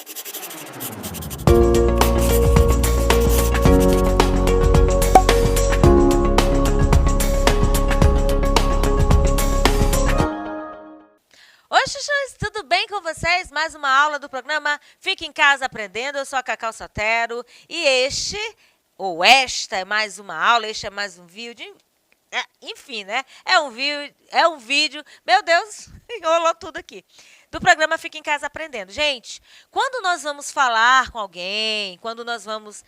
Oi, chuchus, tudo bem com vocês? Mais uma aula do programa Fique em Casa Aprendendo. Eu sou a Cacau Sotero e esta é mais uma aula, este é mais um vídeo. Enfim, né? É um vídeo. Meu Deus, enrolou tudo aqui. Do programa Fique em Casa Aprendendo. Gente, quando nós vamos falar com alguém, quando nós vamos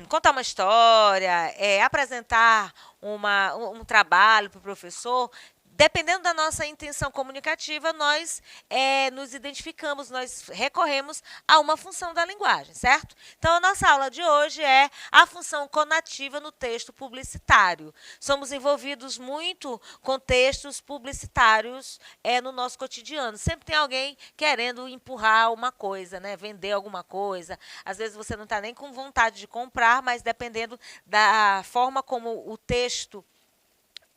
contar uma história, apresentar um trabalho para o professor, dependendo da nossa intenção comunicativa, nós nos identificamos, nós recorremos a uma função da linguagem, certo? Então, a nossa aula de hoje é a função conativa no texto publicitário. Somos envolvidos muito com textos publicitários no nosso cotidiano. Sempre tem alguém querendo empurrar uma coisa, né? Vender alguma coisa. Às vezes você não está nem com vontade de comprar, mas dependendo da forma como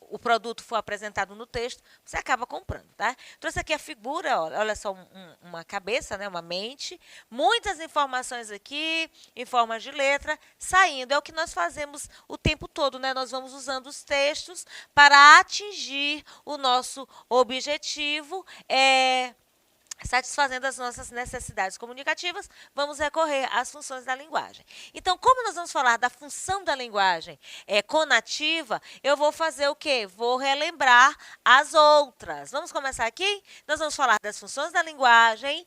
o produto for apresentado no texto, você acaba comprando, tá? Trouxe aqui a figura, olha só, uma cabeça, né, uma mente, muitas informações aqui, em forma de letra, saindo. É o que nós fazemos o tempo todo, né? Nós vamos usando os textos para atingir o nosso objetivo, satisfazendo as nossas necessidades comunicativas, vamos recorrer às funções da linguagem. Então, como nós vamos falar da função da linguagem conativa, eu vou fazer o quê? Vou relembrar as outras. Vamos começar aqui? Nós vamos falar das funções da linguagem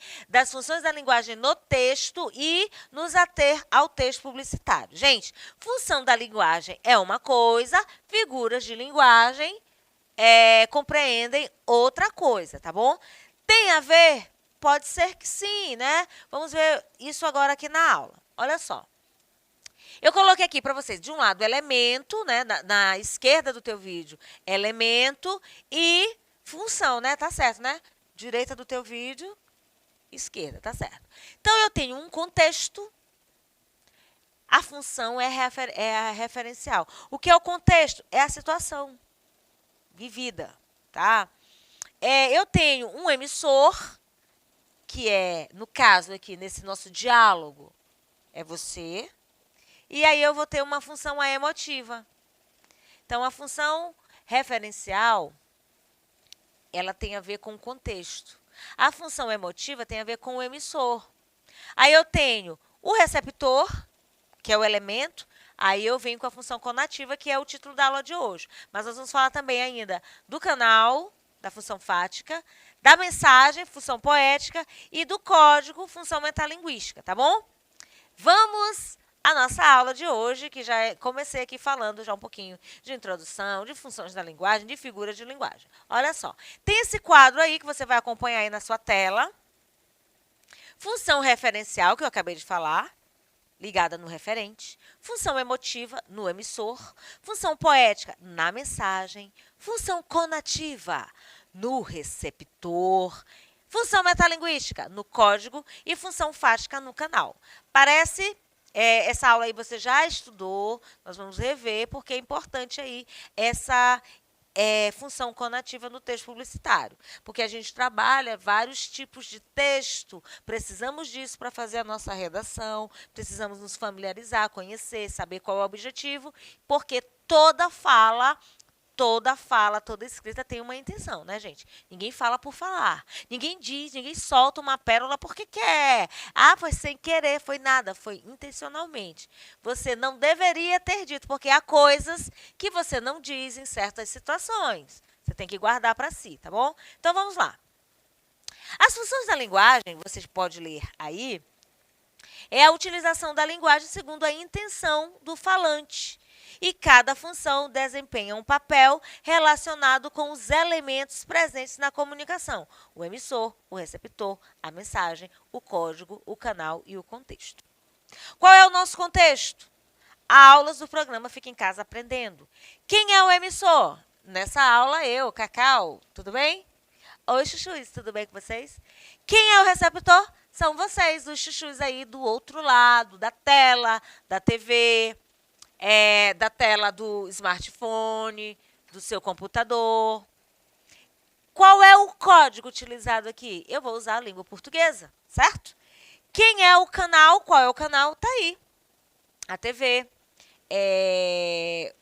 no texto e nos ater ao texto publicitário. Gente, função da linguagem é uma coisa, figuras de linguagem compreendem outra coisa, tá bom? Tem a ver? Pode ser que sim, né? Vamos ver isso agora aqui na aula. Olha só. Eu coloquei aqui para vocês, de um lado, elemento, né? Na esquerda do teu vídeo, elemento e função, né? Tá certo, né? Direita do teu vídeo, esquerda, tá certo. Então, eu tenho um contexto. A função é a referencial. O que é o contexto? É a situação vivida, tá? Eu tenho um emissor, que no caso aqui, nesse nosso diálogo, é você. E aí eu vou ter uma função emotiva. Então, a função referencial, ela tem a ver com o contexto. A função emotiva tem a ver com o emissor. Aí eu tenho o receptor, que é o elemento. Aí eu venho com a função conativa, que é o título da aula de hoje. Mas nós vamos falar também ainda do canal, da função fática, da mensagem, função poética, e do código, função metalinguística, tá bom? Vamos à nossa aula de hoje, que já comecei aqui falando já um pouquinho de introdução, de funções da linguagem, de figuras de linguagem. Olha só, tem esse quadro aí que você vai acompanhar aí na sua tela. Função referencial, que eu acabei de falar, ligada no referente, função emotiva no emissor, função poética na mensagem, função conativa no receptor, função metalinguística no código e função fática no canal. Parece, essa aula aí você já estudou, nós vamos rever, porque é importante aí essa função conativa no texto publicitário, porque a gente trabalha vários tipos de texto, precisamos disso para fazer a nossa redação, precisamos nos familiarizar, conhecer, saber qual é o objetivo, porque toda escrita tem uma intenção, né, gente? Ninguém fala por falar. Ninguém solta uma pérola porque quer. Ah, foi sem querer, foi nada, foi intencionalmente. Você não deveria ter dito, porque há coisas que você não diz em certas situações. Você tem que guardar para si, tá bom? Então, vamos lá. As funções da linguagem, você pode ler aí, é a utilização da linguagem segundo a intenção do falante. E cada função desempenha um papel relacionado com os elementos presentes na comunicação: o emissor, o receptor, a mensagem, o código, o canal e o contexto. Qual é o nosso contexto? Aulas do programa Fica em Casa Aprendendo. Quem é o emissor? Nessa aula, eu, Cacau, tudo bem? Oi, chuchus, tudo bem com vocês? Quem é o receptor? São vocês, os chuchus aí do outro lado, da tela, da TV, da tela do smartphone, do seu computador. Qual é o código utilizado aqui? Eu vou usar a língua portuguesa, certo? Quem é o canal? Qual é o canal? Tá aí. A TV,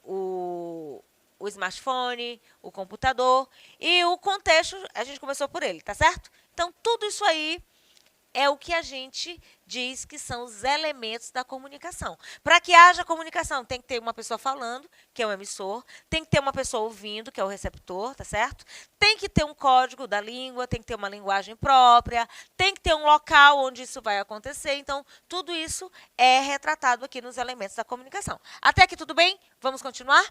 o smartphone, o computador e o contexto, a gente começou por ele, tá certo? Então, tudo isso aí é o que a gente diz que são os elementos da comunicação. Para que haja comunicação, tem que ter uma pessoa falando, que é o emissor, tem que ter uma pessoa ouvindo, que é o receptor, tá certo? Tem que ter um código da língua, tem que ter uma linguagem própria, tem que ter um local onde isso vai acontecer. Então, tudo isso é retratado aqui nos elementos da comunicação. Até aqui tudo bem? Vamos continuar?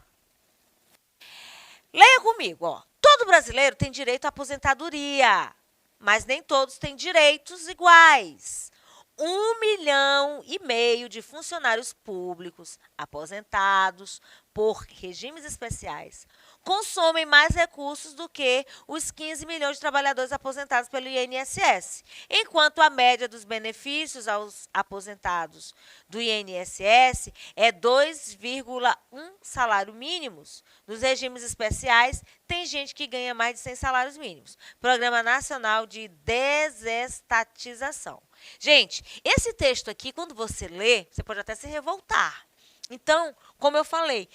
Leia comigo, ó. Todo brasileiro tem direito à aposentadoria, mas nem todos têm direitos iguais. 1,5 milhão de funcionários públicos aposentados por regimes especiais consomem mais recursos do que os 15 milhões de trabalhadores aposentados pelo INSS, enquanto a média dos benefícios aos aposentados do INSS é 2,1 salário mínimos. Nos regimes especiais, tem gente que ganha mais de 100 salários mínimos. Programa Nacional de Desestatização. Gente, esse texto aqui, quando você lê, você pode até se revoltar. Então, como eu falei,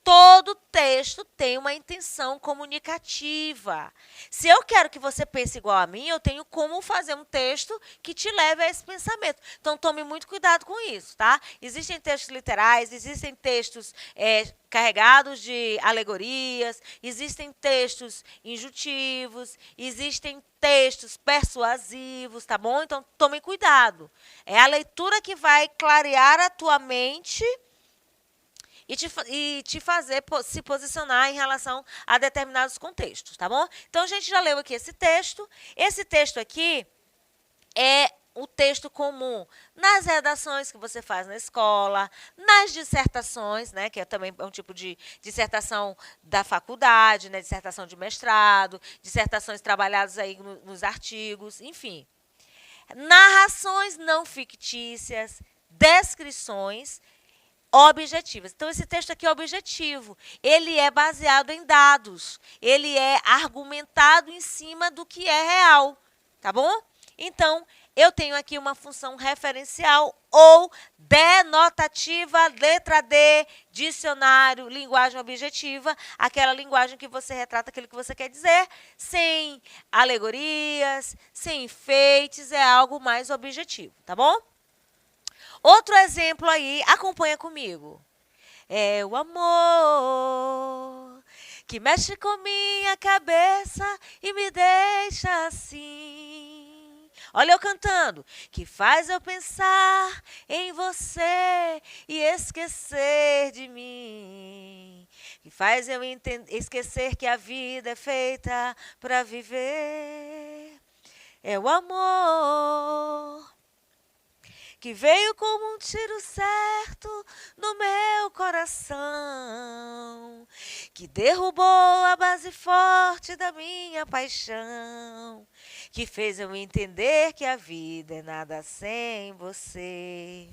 todo texto tem uma intenção comunicativa. Se eu quero que você pense igual a mim, eu tenho como fazer um texto que te leve a esse pensamento. Então, tome muito cuidado com isso, tá? Existem textos literais, existem textos carregados de alegorias, existem textos injutivos, existem textos persuasivos, tá bom? Então, tome cuidado. É a leitura que vai clarear a tua mente e te fazer se posicionar em relação a determinados contextos, tá bom? Então, a gente já leu aqui esse texto. Esse texto aqui é o texto comum nas redações que você faz na escola, nas dissertações, né, que também é um tipo de dissertação da faculdade, né, dissertação de mestrado, dissertações trabalhadas aí nos artigos, enfim. Narrações não fictícias, descrições objetivas. Então, esse texto aqui é objetivo. Ele é baseado em dados. Ele é argumentado em cima do que é real. Tá bom? Então, eu tenho aqui uma função referencial ou denotativa, letra D, dicionário, linguagem objetiva, aquela linguagem que você retrata aquilo que você quer dizer, sem alegorias, sem enfeites, é algo mais objetivo, tá bom? Outro exemplo aí, acompanha comigo. É o amor que mexe com minha cabeça e me deixa assim. Olha eu cantando. Que faz eu pensar em você e esquecer de mim. Que faz eu esquecer que a vida é feita para viver. É o amor que veio como um tiro certo no meu coração, que derrubou a base forte da minha paixão, que fez eu entender que a vida é nada sem você.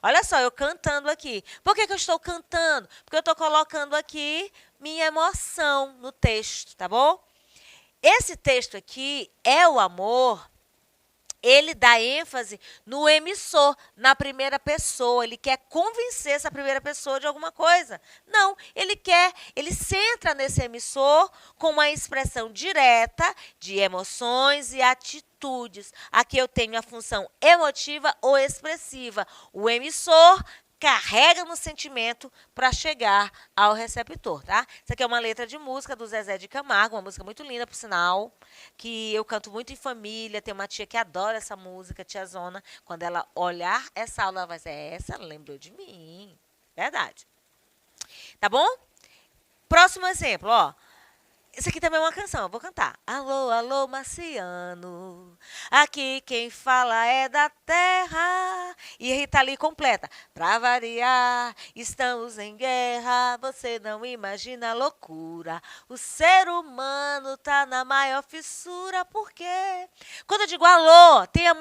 Olha só, eu cantando aqui. Por que eu estou cantando? Porque eu estou colocando aqui minha emoção no texto, tá bom? Esse texto aqui é o amor. Ele dá ênfase no emissor, na primeira pessoa. Ele quer convencer essa primeira pessoa de alguma coisa. Não, ele centra nesse emissor com uma expressão direta de emoções e atitudes. Aqui eu tenho a função emotiva ou expressiva. O emissor carrega no sentimento para chegar ao receptor, tá? Isso aqui é uma letra de música do Zezé de Camargo, uma música muito linda, por sinal, que eu canto muito em família. Tem uma tia que adora essa música, tia Zona. Quando ela olhar essa aula, ela vai dizer, essa lembrou de mim. Verdade. Tá bom? Próximo exemplo, ó. Isso aqui também é uma canção, eu vou cantar. Alô, alô, marciano, aqui quem fala é da terra. E Rita Lee completa. Pra variar, estamos em guerra, você não imagina a loucura. O ser humano tá na maior fissura, por quê? Quando eu digo alô, tem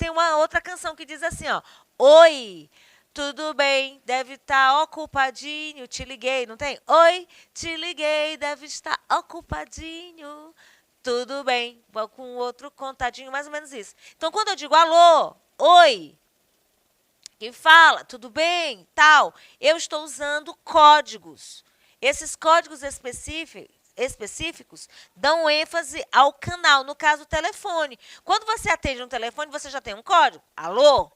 uma outra canção que diz assim, ó. Oi, tudo bem, deve estar ocupadinho, te liguei, não tem? Oi, te liguei, deve estar ocupadinho. tudo bem. Com outro contadinho, mais ou menos isso. Então, quando eu digo alô, oi, quem fala, tudo bem, tal, eu estou usando códigos. Esses códigos específicos dão ênfase ao canal, no caso, o telefone. Quando você atende um telefone, você já tem um código. Alô?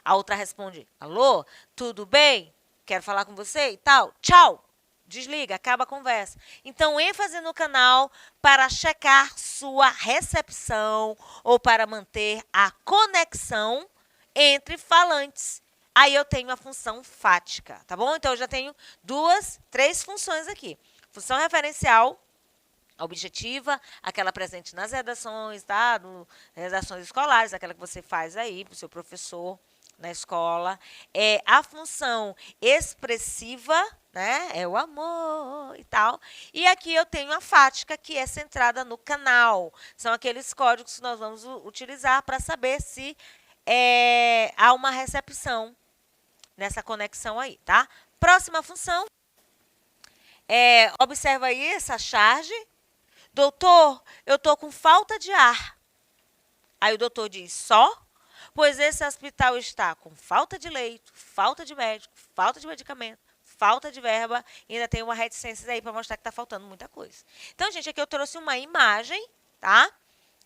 A outra responde, alô, tudo bem? Quero falar com você e tal. Tchau. Desliga, acaba a conversa. Então, ênfase no canal para checar sua recepção ou para manter a conexão entre falantes. Aí eu tenho a função fática, tá bom? Então, eu já tenho três funções aqui. Função referencial, objetiva, aquela presente nas redações, tá? Redações escolares, aquela que você faz aí para o seu professor na escola. É a função expressiva, né? É o amor e tal. E aqui eu tenho a fática, que é centrada no canal. São aqueles códigos que nós vamos utilizar para saber se há uma recepção nessa conexão aí, tá? Próxima função. Observa aí essa charge. Doutor, eu estou com falta de ar. Aí o doutor diz, só? Pois esse hospital está com falta de leito, falta de médico, falta de medicamento, falta de verba, e ainda tem uma reticência aí para mostrar que está faltando muita coisa. Então, gente, aqui eu trouxe uma imagem, tá?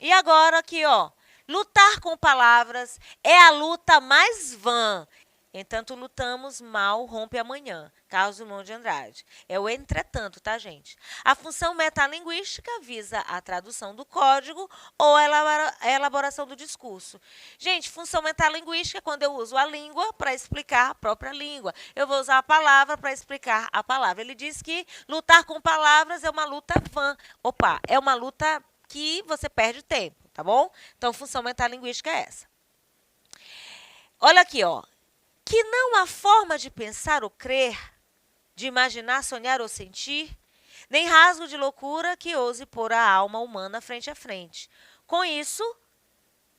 E agora aqui, ó, lutar com palavras é a luta mais vã. Entanto, lutamos, mal rompe amanhã. Carlos Drummond de Andrade. É o entretanto, tá, gente? A função metalinguística visa a tradução do código ou a elaboração do discurso. Gente, função metalinguística é quando eu uso a língua para explicar a própria língua. Eu vou usar a palavra para explicar a palavra. Ele diz que lutar com palavras é uma luta vã. Opa, é uma luta que você perde tempo, tá bom? Então, função metalinguística é essa. Olha aqui, ó. Que não há forma de pensar ou crer, de imaginar, sonhar ou sentir, nem rasgo de loucura que ouse pôr a alma humana frente a frente. Com isso,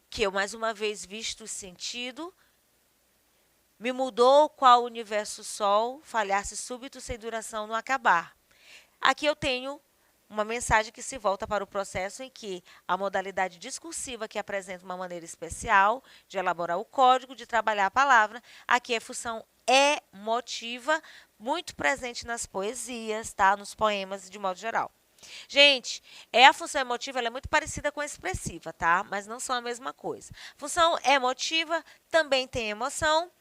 que eu mais uma vez visto o sentido, me mudou qual universo sol, falhasse súbito sem duração no acabar. Aqui eu tenho uma mensagem que se volta para o processo em que a modalidade discursiva que apresenta uma maneira especial de elaborar o código, de trabalhar a palavra, aqui é função emotiva, muito presente nas poesias, tá? Nos poemas de modo geral. Gente, a função emotiva ela é muito parecida com a expressiva, tá? Mas não são a mesma coisa. Função emotiva também tem emoção,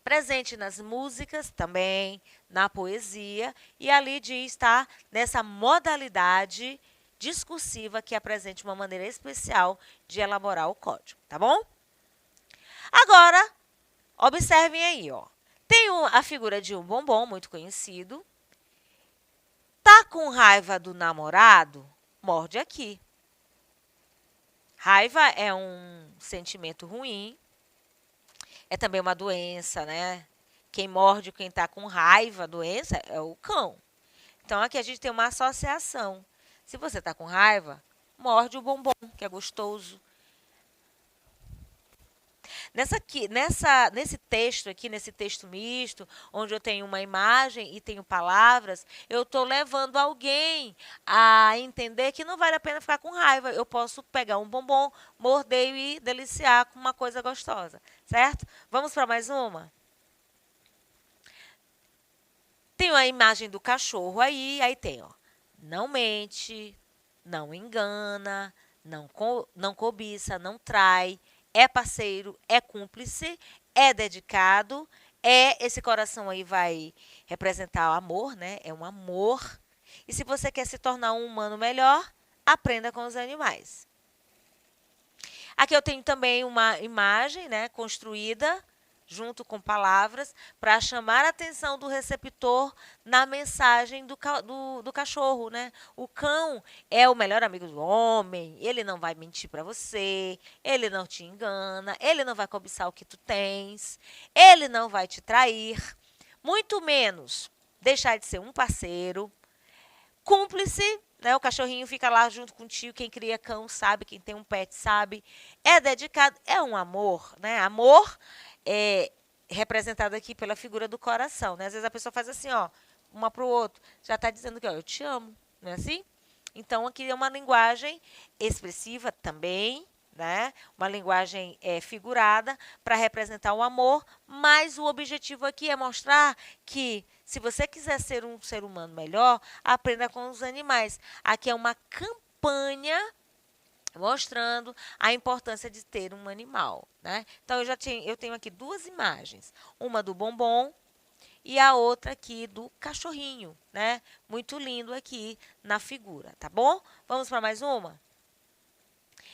presente nas músicas também, na poesia, e ali diz, tá, nessa modalidade discursiva que apresente uma maneira especial de elaborar o código, tá bom? Agora, observem aí, ó. Tem a figura de um bombom muito conhecido. Tá com raiva do namorado? Morde aqui. Raiva é um sentimento ruim. É também uma doença, né? Quem morde, quem está com raiva, doença, é o cão. Então, aqui a gente tem uma associação. Se você está com raiva, morde o bombom, que é gostoso. Nesse texto aqui, nesse texto misto, onde eu tenho uma imagem e tenho palavras, eu estou levando alguém a entender que não vale a pena ficar com raiva. Eu posso pegar um bombom, morder e deliciar com uma coisa gostosa, certo? Vamos para mais uma? Tem a imagem do cachorro aí tem, ó, não mente, não engana, não cobiça, não trai, é parceiro, é cúmplice, é dedicado, esse coração aí vai representar o amor, né? É um amor. E se você quer se tornar um humano melhor, aprenda com os animais. Aqui eu tenho também uma imagem, né, construída junto com palavras para chamar a atenção do receptor na mensagem do cachorro, né? O cão é o melhor amigo do homem, ele não vai mentir para você, ele não te engana, ele não vai cobiçar o que tu tens, ele não vai te trair, muito menos deixar de ser um parceiro, cúmplice, né? O cachorrinho fica lá junto contigo, quem cria cão sabe, quem tem um pet sabe, é dedicado, é um amor, né? Amor é representado aqui pela figura do coração, né? Às vezes a pessoa faz assim, ó, uma para o outro, já está dizendo que ó, eu te amo, não é assim? Então, aqui é uma linguagem expressiva também, né? Uma linguagem figurada para representar o amor, mas o objetivo aqui é mostrar que se você quiser ser um ser humano melhor, aprenda com os animais. Aqui é uma campanha mostrando a importância de ter um animal, né? Então eu tenho aqui duas imagens, uma do bombom e a outra aqui do cachorrinho, né? Muito lindo aqui na figura, tá bom? Vamos para mais uma?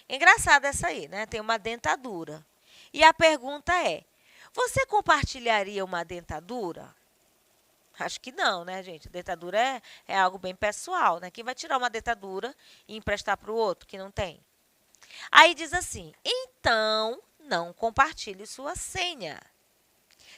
Engraçada essa aí, né? Tem uma dentadura. E a pergunta é: você compartilharia uma dentadura? Acho que não, né, gente? Dentadura é algo bem pessoal, né? Quem vai tirar uma dentadura e emprestar para o outro que não tem? Aí diz assim: então não compartilhe sua senha.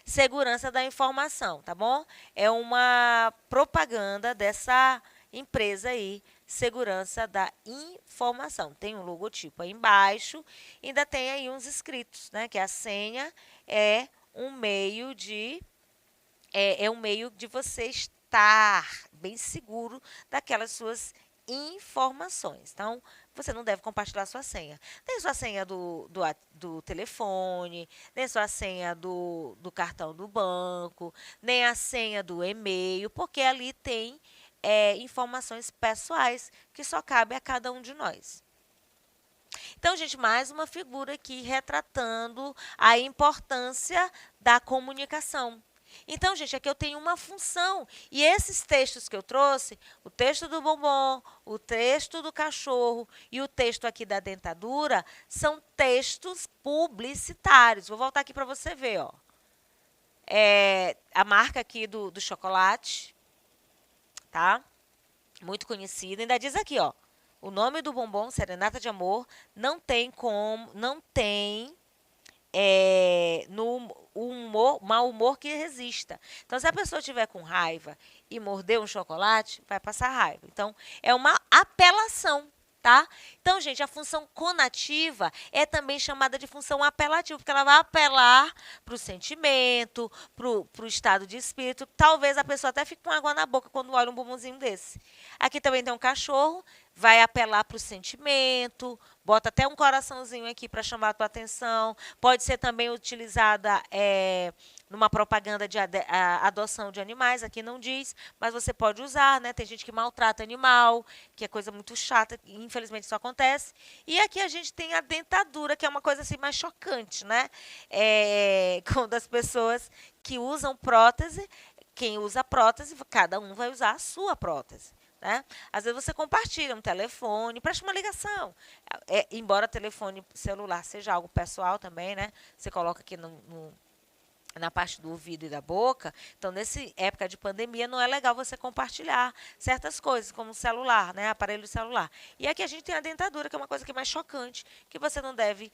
Segurança da informação, tá bom? É uma propaganda dessa empresa aí, segurança da informação. Tem um logotipo aí embaixo, ainda tem aí uns escritos, né? Que a senha é um meio de um meio de você estar bem seguro daquelas suas informações. Então, você não deve compartilhar sua senha. Nem sua senha do telefone, nem sua senha do cartão do banco, nem a senha do e-mail, porque ali tem informações pessoais que só cabe a cada um de nós. Então, gente, mais uma figura aqui retratando a importância da comunicação. Então, gente, aqui eu tenho uma função. E esses textos que eu trouxe, o texto do bombom, o texto do cachorro e o texto aqui da dentadura, são textos publicitários. Vou voltar aqui para você ver, ó. A marca aqui do chocolate, tá? Muito conhecida. Ainda diz aqui, ó. O nome do bombom, Serenata de Amor, não tem no mau humor que resista. Então, se a pessoa estiver com raiva e morder um chocolate, vai passar raiva. Então, é uma apelação, tá? Então, gente, a função conativa é também chamada de função apelativa, porque ela vai apelar para o sentimento, para o estado de espírito. Talvez a pessoa até fique com água na boca quando olha um bombonzinho desse. Aqui também tem um cachorro, vai apelar para o sentimento, bota até um coraçãozinho aqui para chamar a tua atenção. Pode ser também utilizada numa propaganda de adoção de animais, aqui não diz, mas você pode usar, né? Tem gente que maltrata animal, que é coisa muito chata, e infelizmente isso acontece. E aqui a gente tem a dentadura, que é uma coisa assim mais chocante, né? Quando as pessoas que usam prótese, quem usa prótese, cada um vai usar a sua prótese. Né? Às vezes você compartilha um telefone, presta uma ligação. Embora telefone celular seja algo pessoal também, né? Você coloca aqui na parte do ouvido e da boca. Então, nessa época de pandemia, não é legal você compartilhar certas coisas, como celular, né? Aparelho celular. E aqui a gente tem a dentadura, que é uma coisa que é mais chocante, que você não deve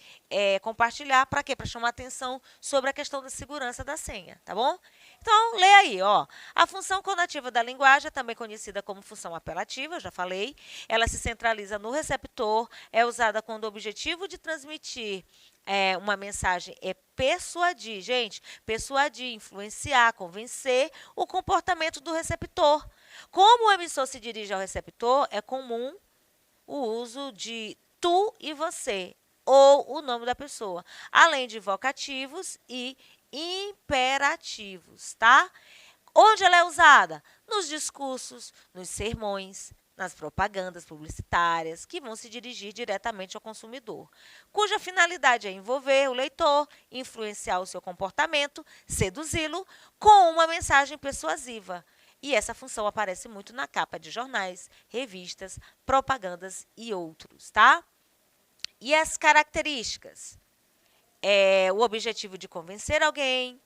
compartilhar. Para quê? Para chamar atenção sobre a questão da segurança da senha, tá bom? Então, lê aí, ó. A função conativa da linguagem, também conhecida como função apelativa, já falei. Ela se centraliza no receptor, é usada quando o objetivo de transmitir uma mensagem é persuadir, gente, persuadir, influenciar, convencer o comportamento do receptor. Como o emissor se dirige ao receptor, é comum o uso de tu e você, ou o nome da pessoa, além de vocativos e imperativos, tá? Onde ela é usada? Nos discursos, nos sermões, nas propagandas publicitárias que vão se dirigir diretamente ao consumidor, cuja finalidade é envolver o leitor, influenciar o seu comportamento, seduzi-lo com uma mensagem persuasiva. E essa função aparece muito na capa de jornais, revistas, propagandas e outros, tá? E as características? O objetivo de convencer alguém.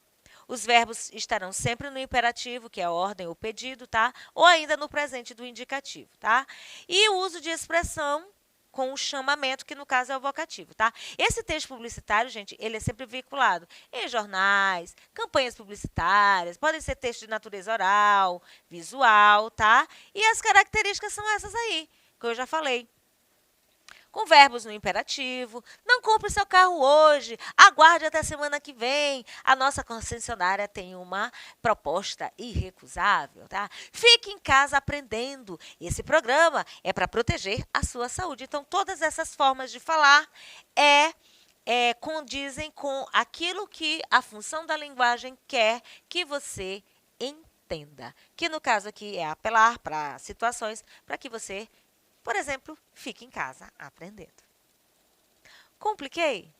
Os verbos estarão sempre no imperativo, que é a ordem ou pedido, tá? Ou ainda no presente do indicativo, tá? E o uso de expressão com o chamamento, que no caso é o vocativo, tá? Esse texto publicitário, gente, ele é sempre vinculado em jornais, campanhas publicitárias, podem ser textos de natureza oral, visual, tá? E as características são essas aí, que eu já falei. com verbos no imperativo. Não compre seu carro hoje, aguarde até semana que vem. A nossa concessionária tem uma proposta irrecusável, tá? Fique em casa aprendendo. Esse programa é para proteger a sua saúde. Então, todas essas formas de falar condizem com aquilo que a função da linguagem quer que você entenda. Que no caso aqui é apelar para situações para que você, por exemplo, fique em casa aprendendo. Compliquei?